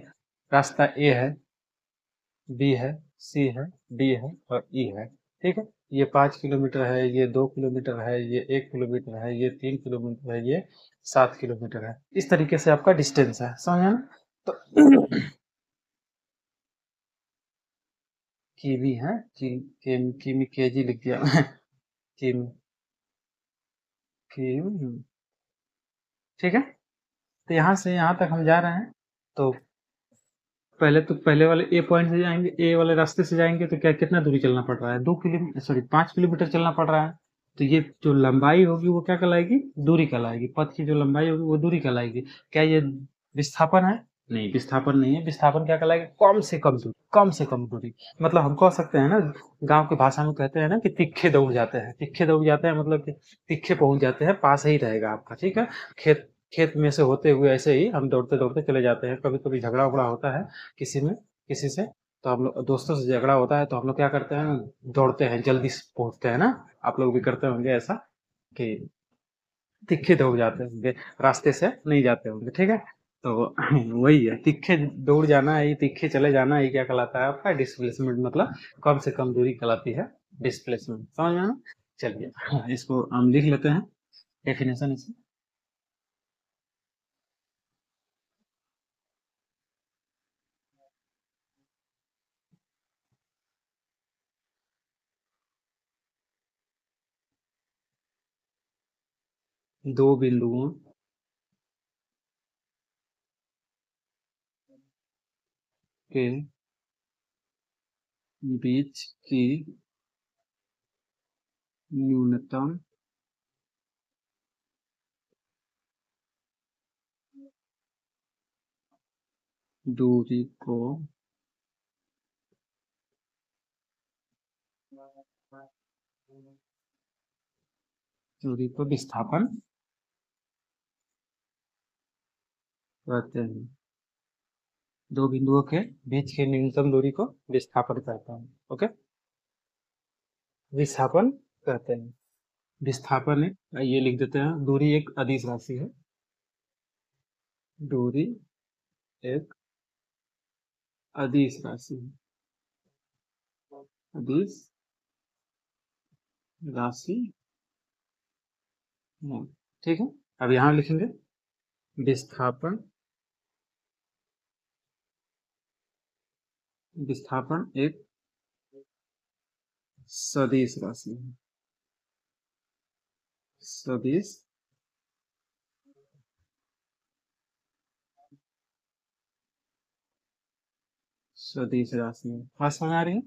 रास्ता ए है, बी है, सी है, डी है और ई है, ठीक है। ये 5 किलोमीटर है, ये 2 किलोमीटर है, ये 1 किलोमीटर है, ये 3 किलोमीटर है, ये 7 किलोमीटर है। इस तरीके से आपका डिस्टेंस है, समझ आया ना? तो कीवी है, किमी केजी लिख दिया मैं। किमी, किमी, ठीक है। तो यहाँ से यहाँ तक हम जा रहे हैं। तो पहले तो पहले वाले ए पॉइंट से जाएंगे, ए वाले रास्ते से जाएंगे तो क्या कितना दूरी चलना पड़ रहा है? 2 किलोमीटर, सॉरी 5 किलोमीटर चलना पड़ रहा है। तो ये जो लंबाई होगी वो क्या कहलाएगी? दूरी कहलाएगी। पथ की जो लंबाई होगी वो दूरी कहलाएगी। क्या ये विस्थापन है? नहीं, विस्थापन नहीं है। विस्थापन क्या कहलाएगा? कम से कम दूरी, कम से कम दूरी। मतलब हम कह सकते हैं ना, गांव की भाषा में कहते हैं ना कि तिखे दौड़ जाते हैं, तिखे दौड़ जाते हैं मतलब कि तिखे पहुंच जाते हैं, पास ही रहेगा आपका, ठीक है। खेत खेत में से होते हुए ऐसे ही हम दौड़ते दौड़ते चले जाते हैं। कभी कभी झगड़ा उगड़ा होता है किसी में, किसी से, तो हम लोग दोस्तों से झगड़ा होता है तो हम लोग क्या करते हैं? दौड़ते हैं, जल्दी से पहुंचते हैं ना। आप लोग भी करते होंगे ऐसा कि तिखे दौड़ जाते होंगे, रास्ते से नहीं जाते होंगे, ठीक है। तो वही है, तिखे दौड़ जाना है, तिखे चले जाना है, क्या कहलाता है आपका? डिस्प्लेसमेंट, मतलब कम से कम दूरी कहलाती है डिस्प्लेसमेंट, समझ में आना? चलिए, इसको हम लिख लेते हैं, डेफिनेशन इसकी। दो बिंदुओं के बीच की न्यूनतम दूरी को विस्थापन कहते हैं। दो बिंदुओं के बीच की न्यूनतम दूरी को विस्थापन कहते हैं, ओके। विस्थापन कहते हैं। विस्थापन है, ये लिख देते हैं, दूरी एक अदिश राशि है। दूरी एक अदिश राशि है, अदिश राशि है, ठीक है। अब यहाँ लिखेंगे विस्थापन, विस्थापन एक सदिश राशि है, सदिश, सदिश राशि है। बात समझ आ रही है?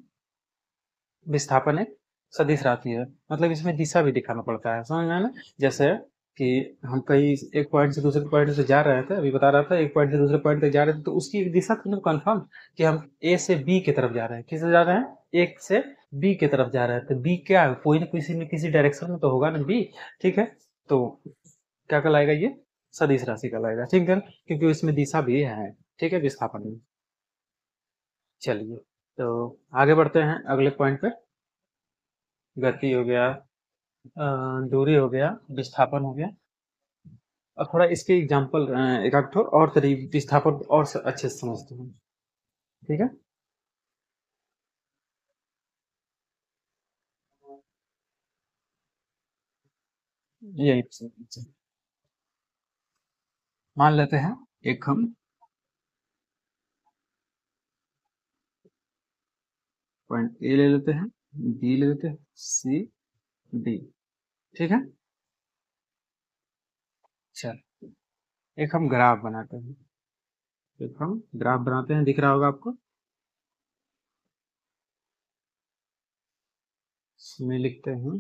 विस्थापन एक सदिश राशि है, मतलब इसमें दिशा भी दिखाना पड़ता है, समझ में आया ना? जैसे कि हम कहीं एक पॉइंट से दूसरे पॉइंट से जा रहे थे, अभी बता रहा था, एक पॉइंट से दूसरे पॉइंट तक जा रहे थे, तो उसकी दिशा तो कंफर्म कि हम ए से बी की तरफ जा रहे हैं। किसे जा रहे हैं? एक से बी की तरफ जा रहे हैं। तो बी क्या है? कोई ना किसी डायरेक्शन में तो होगा ना बी, ठीक है। तो क्या कहलाएगा ये? सदिश राशि कहलाएगा, ठीक है, क्योंकि इसमें दिशा भी है, ठीक है, विस्थापन में। चलिए, तो आगे बढ़ते हैं अगले पॉइंट पे। गति हो गया, दूरी हो गया, विस्थापन हो गया। अब थोड़ा इसके एग्जांपल, एक आध ठो और तरीके विस्थापन और अच्छे से समझते हैं, ठीक है। यही से मान लेते हैं, एक हम पॉइंट ए ले लेते हैं, बी ले लेते हैं, सी, डी, ठीक है। चल, एक हम ग्राफ बनाते हैं, एक हम ग्राफ बनाते हैं, दिख रहा होगा आपको। इसमें लिखते हैं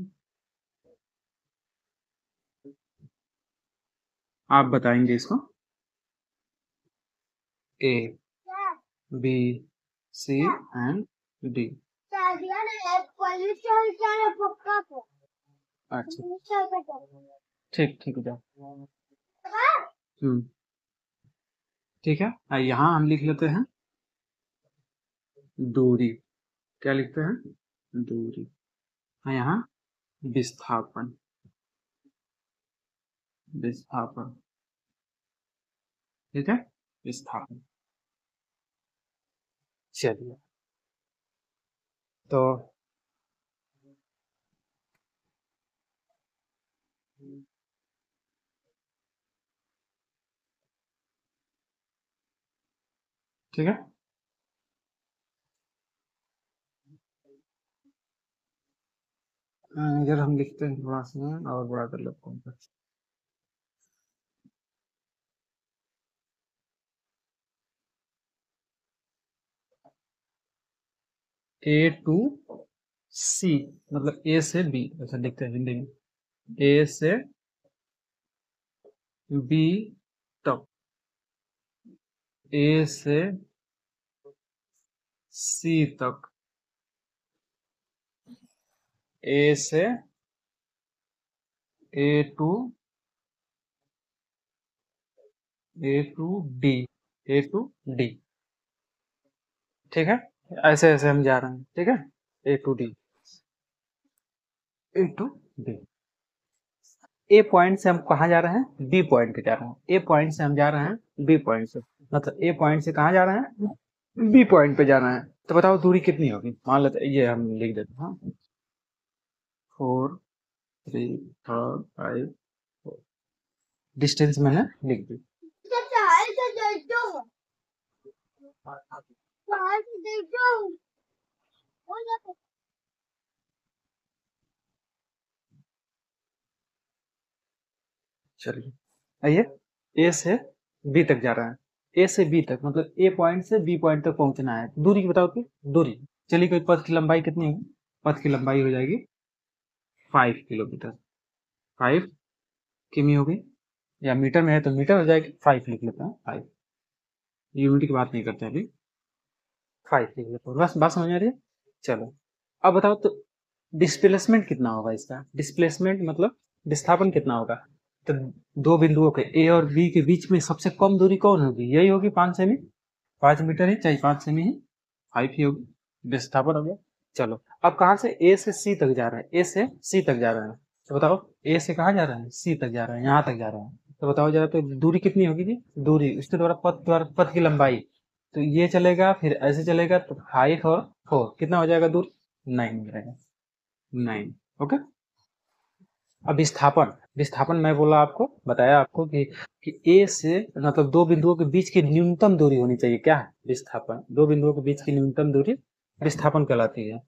आप बताएंगे इसको। ए, बी, सी एंड डी। अच्छा, ठीक ठीक है। ठीक है, यहाँ हम लिख लेते हैं दूरी। क्या लिखते हैं? दूरी। यहाँ विस्थापन। विस्थापन, ठीक है, विस्थापन। चलिए, तो ठीक है, इधर हम लिखते हैं थोड़ा सा और बड़ा कर लेते हैं। ए टू सी, मतलब ए से बी, ऐसा लिखते हैं हिंदी में। ए से बी तक, ए से सी तक, ए से A to, A to D, A to D. ठीक है, ऐसे ऐसे हम जा रहे हैं। ठीक है, A to D, A to D. A point से हम कहाँ जा रहे हैं? बी पॉइंट पे जा रहे हैं। ए पॉइंट से हम जा रहे हैं बी पॉइंट से, मतलब ए पॉइंट से कहाँ जा रहे हैं? बी पॉइंट पे जाना है। तो बताओ दूरी कितनी होगी? मान लेते ये हम लिख देते हैं, हाँ, 4, 3, 5, 4। डिस्टेंस मैंने लिख दी। चलिए, आइए, ए से बी तक जा रहा है। ए से बी तक मतलब ए पॉइंट से बी पॉइंट तक पहुंचना है। दूरी बताओ कि दूरी। चलिए, कोई पथ की लंबाई कितनी है? पथ की लंबाई हो जाएगी 5 किलोमीटर। 5 किमी होगी, या मीटर में है तो मीटर हो जाएगी। 5 लिख लेते हैं, 5। यूनिट की बात नहीं करते अभी, 5 लिख लेते हैं। बस बात समझ आ रही है? चलो, अब बताओ तो डिस्प्लेसमेंट कितना होगा इसका? डिस्प्लेसमेंट मतलब विस्थापन कितना होगा? तो दो बिंदुओं के ए और बी के बीच में सबसे कम दूरी कौन होगी? यही होगी, 5 सेमी। 5 मीटर ही चाहिए, 5 सेमी ही, 5 ही होगी। विस्थापन हो गया। चलो, अब कहाँ से ए से सी तक जा रहे हैं? ए से सी तक जा रहे हैं, तो बताओ ए से कहाँ जा रहे हैं? सी तक जा रहे हैं, यहाँ तक जा रहे हैं। तो बताओ जरा, तो दूरी कितनी होगी जी? दूरी उसके द्वारा पथ की लंबाई। तो ये चलेगा, फिर ऐसे चलेगा, तो 5 और 4 कितना हो जाएगा दूर? 9 हो जाएगा। 9। ओके। अब विस्थापन, विस्थापन मैं बोला आपको, बताया आपको कि ए से मतलब दो बिंदुओं के बीच की न्यूनतम दूरी होनी चाहिए। क्या है? विस्थापन। दो बिंदुओं के बीच की न्यूनतम दूरी विस्थापन कहलाती है।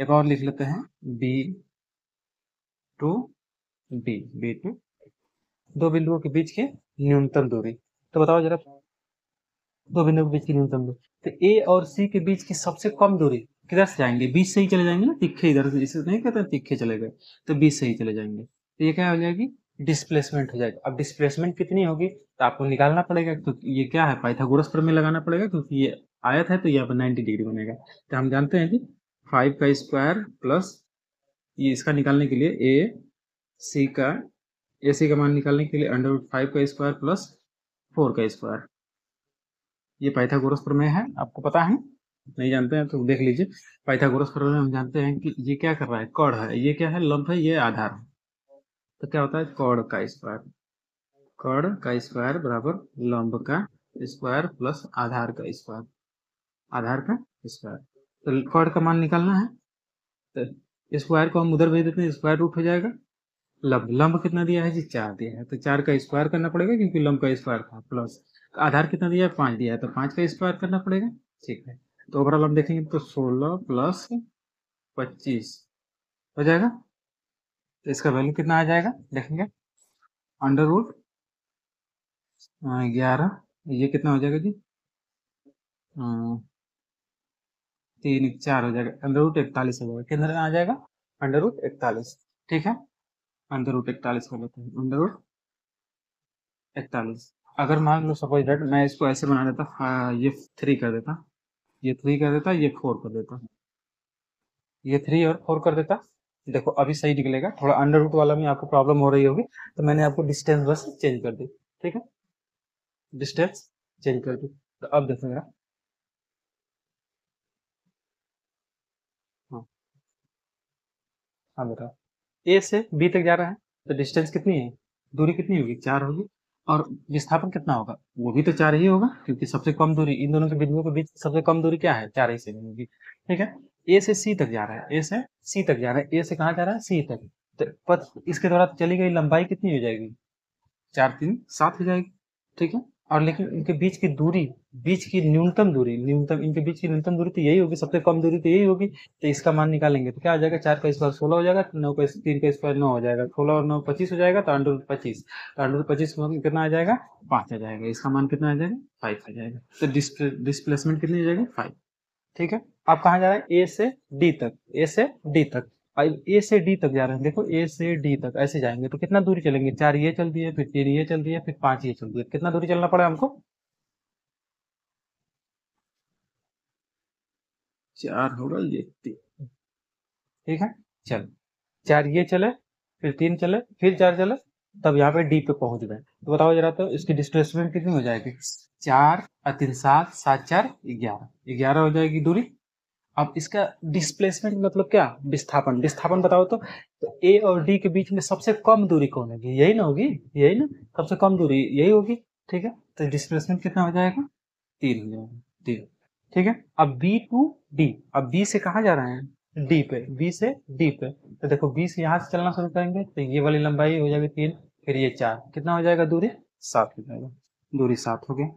एक और लिख लेते हैं, B to B, B to, दो बिंदुओं के बीच की न्यूनतम दूरी। तो बताओ जरा, दो बिंदुओं के बीच की न्यूनतम दूरी, तो ए और सी के बीच की सबसे कम दूरी किधर से जाएंगे? बीच से ही चले जाएंगे ना, तिखे इधर से, इसे नहीं कहते तिखे चले गए, तो बीच से ही चले जाएंगे। तो ये क्या हो जाएगी? डिस्प्लेसमेंट हो जाएगा। अब डिस्प्लेसमेंट कितनी होगी तो आपको निकालना पड़ेगा। तो ये क्या है? पाइथागोरस प्रमेय लगाना पड़ेगा, क्योंकि ये आयत है तो यहाँ पर 90 डिग्री बनेगा। तो हम जानते हैं कि 5 का स्क्वायर प्लस, ये इसका निकालने के लिए सी का ए सी का मान निकालने के लिए √5 का स्क्वायर प्लस 4 का स्क्वायर। ये पाइथागोरस प्रमेय है, आपको पता है? नहीं जानते हैं तो देख लीजिए। पाइथागोरस प्रमेय हम जानते हैं कि ये क्या कर रहा है? कर्ण है, ये क्या है? लंब है, ये आधार है। तो क्या होता है? कर्ण का स्क्वायर, कर्ण का स्क्वायर बराबर लंब का स्क्वायर प्लस आधार का स्क्वायर, आधार का स्क्वायर। तो कर्ण का मान निकालना है, तो स्क्वायर को हम उधर भेज देते हैं, स्क्वायर रूट हो जाएगा। लंब, लंब कितना दिया है जी? 4 दिया है, तो 4 का स्क्वायर करना पड़ेगा, क्योंकि लंब का स्क्वायर था, प्लस आधार कितना दिया है? 5 दिया है, तो 5 का स्क्वायर करना पड़ेगा। ठीक है, तो ओवरऑल हम देखेंगे तो 16 प्लस 25 हो जाएगा। तो इसका वैल्यू कितना आ जाएगा देखेंगे? √11, ये कितना हो जाएगा जी? 3, 4 हो जाएगा, √41 हो जाएगा। कितना आ जाएगा? √41। ठीक है, √41 कर लेते हैं। 41। अगर मान लो सपोज दैट मैं इसको ऐसे बना देता, ये 3 कर देता, ये 3 कर देता, ये 4 कर देता, ये 3 और 4 कर देता। देखो अभी सही निकलेगा। थोड़ा अंडर रूट वाला में आपको प्रॉब्लम हो रही होगी, तो मैंने आपको डिस्टेंस बस चेंज कर दी। ठीक है, डिस्टेंस चेंज कर दी। तो अब देखो मेरा, हाँ हाँ बताओ, ए से बी तक जा रहा है, तो डिस्टेंस कितनी है, दूरी कितनी होगी, 4 होगी। और विस्थापन कितना होगा, वो भी तो 4 ही होगा, क्योंकि सबसे कम दूरी इन दोनों के बिंदुओं के बीच सबसे कम दूरी क्या है, 4 ही से होगी। ठीक है, ए से सी तक जा रहा है, ए से सी तक जा रहा है, ए से कहाँ जा रहा है, सी तक। तो पथ इसके द्वारा चली गई लंबाई कितनी हो जाएगी, 4 3 7 हो जाएगी। ठीक है, और लेकिन इनके बीच की दूरी, बीच की न्यूनतम दूरी, न्यूनतम इनके बीच की न्यूनतम दूरी तो यही होगी, सबसे कम दूरी तो यही होगी। तो इसका मान निकालेंगे तो क्या आ जाएगा, 4 का स्क्वायर 16 हो जाएगा, 9 का 3 का स्क्वायर 9 हो जाएगा, 16 और 9 25 हो जाएगा, तो अंडर रूट 25, तो अंडर रूट 25 में कितना आ जाएगा, 5 आ जाएगा। इसका मान कितना आ जाएगा, 5 आ जाएगा। तो डिस्प्लेसमेंट कितनी हो जाएगी, 5। ठीक है, आप कहाँ जा रहे हैं, ए से डी तक, ए से डी तक। ए से डी तक जा रहे हैं, देखो ए से डी तक ऐसे जाएंगे तो कितना दूरी चलेंगे, 4 ये चल दिए, फिर 3 ये चल दिए, फिर 5 ये चल दिए, कितना दूरी चलना पड़ा हमको, 4 होगा ये 3। ठीक है, चल 4 ये चले, फिर 3 चले, फिर 4 चले, तब यहाँ पे डी पे पहुंच गए। तो बताओ जरा, तो इसकी डिस्प्लेसमेंट कितनी हो जाएगी, 4 और 3 7, 7 4 11, 11 हो जाएगी दूरी। अब इसका डिस्प्लेसमेंट मतलब क्या, विस्थापन, विस्थापन बताओ तो ए और डी के बीच में सबसे कम दूरी कौन होगी, यही ना होगी, यही ना, सबसे कम दूरी यही होगी। ठीक है, तो डिस्प्लेसमेंट कितना हो जाएगा, 3 हो जाएगा, 3। ठीक है, अब बी टू डी, अब बी से कहाँ जा रहे हैं, डी पे, बी से डी पे। तो देखो बी से यहाँ से चलना शुरू करेंगे तो ये वाली लंबाई हो जाएगी 3, फिर ये 4, कितना हो जाएगा दूरी, 7 हो जाएगा, दूरी 7 हो गई।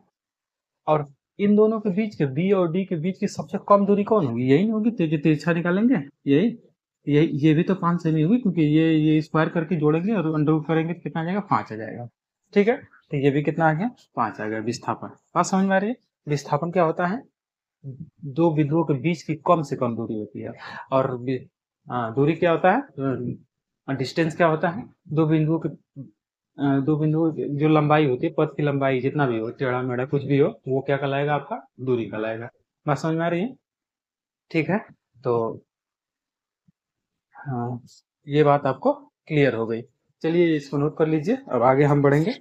और इन दोनों के बीच के, बी और डी के बीच की सबसे कम दूरी कौन होगी, यही होगी, तो जो तिरछा निकालेंगे यही, यही ये भी तो 5 सेमी होगी, क्योंकि ये स्क्वायर करके जोड़ेंगे और अंडर रूट करेंगे तो कितना आ जाएगा, 5 आ जाएगा। ठीक है, तो ये भी कितना आ गया, 5 आ गया विस्थापन। बात समझ में आ रही है, विस्थापन क्या होता है, दो बिंदुओं के बीच की कम से कम दूरी होती है। और दूरी क्या होता है, डिस्टेंस क्या होता है, दो बिंदुओं के, दो बिंदुओं की जो लंबाई होती है, पथ की लंबाई जितना भी हो, टेढ़ा मेढ़ा कुछ भी हो, वो क्या कहलाएगा, आपका दूरी कहलाएगा। बात समझ में आ रही है, ठीक है। तो हाँ, ये बात आपको क्लियर हो गई। चलिए इसको नोट कर लीजिए, अब आगे हम बढ़ेंगे।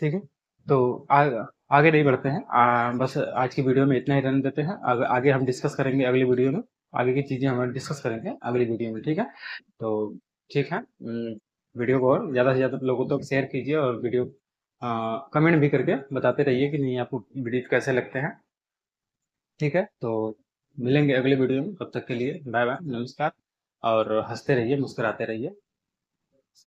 ठीक है, तो आगे नहीं बढ़ते हैं, बस आज की वीडियो में इतना ही रहने देते हैं। आगे हम डिस्कस करेंगे अगली वीडियो में, आगे की चीजें हम डिस्कस करेंगे अगली वीडियो में। ठीक है, तो ठीक है, वीडियो को और ज़्यादा से ज़्यादा लोगों तक शेयर कीजिए, और वीडियो कमेंट भी करके बताते रहिए कि नहीं आपको वीडियो कैसे लगते हैं। ठीक है, तो मिलेंगे अगली वीडियो में, तब तक के लिए बाय बाय, नमस्कार। और हंसते रहिए, मुस्कुराते रहिए।